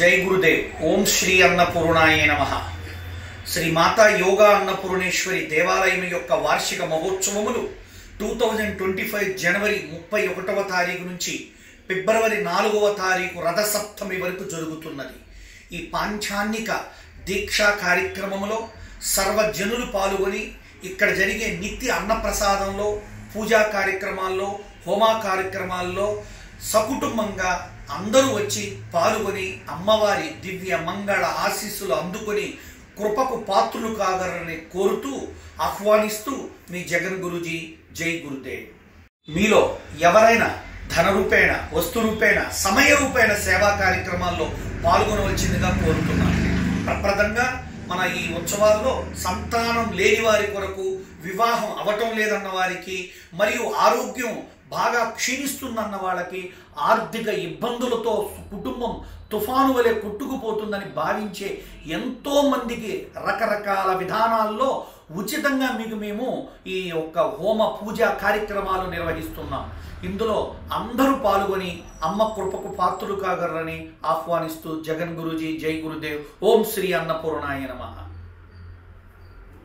जय गुरुदेव। ओम श्री अन्नपूर्णाय नमः। श्री माता योगा अन्नपूर्णेश्वरी देवालయం యొక్క వార్షిక మహోత్సవములు 2025 జనవరి 31వ తారీఖు నుంచి ఫిబ్రవరి 4వ తారీఖు రథసప్తమి వరకు జరుగుతున్నది। ఈ పాంచాన్నిక దీక్షా కార్యక్రమములో సర్వజనులు పాల్గొని ఇక్కడ జరిగే నిత్య అన్నప్రసాదంలో పూజా కార్యక్రమాల్లో హోమా కార్యక్రమాల్లో సకుటుంబంగా అందరూ వచ్చి పాల్గొని అమ్మవారి దివ్య మంగళ ఆశీస్సులు అందుకొని కృపకు పాత్రులు కాగలరని కోరుతూ ఆహ్వానిస్తూ మీ జగన్ గురుజీ జై గురుదేవ్। మీలో ఎవరైనా ధన రూపేణ వస్తు రూపేణ సమయ రూపేణ సేవా కార్యక్రమాల్లో పాల్గొనవలసిందిగా కోరుతున్నాను। ప్రప్రదంగా మన ఈ ఉత్సవాల్లో సంతానం లేని వారి కొరకు, వివాహం అవటం లేదన్న వారికి, మరియు ఆరోగ్యం బాగా క్షీణిస్తుందన్న వాళ్ళకి, ఆర్థిక ఇబ్బందులతో కుటుంబం తుఫాను వలె కొట్టుకుపోతుందని భావించే ఎంతో మందికి రకరకాల విధానాల్లో ఉచితంగా మీకు మేము ఈ యొక్క హోమ పూజా కార్యక్రమాలు నిర్వహిస్తున్నాం। ఇందులో అందరూ పాల్గొని అమ్మ కృపకు పాత్రులు కాగలరని ఆహ్వానిస్తూ జగన్ గురుజీ జై గురుదేవ్। ఓం శ్రీ అన్నపూర్ణాయ నమః।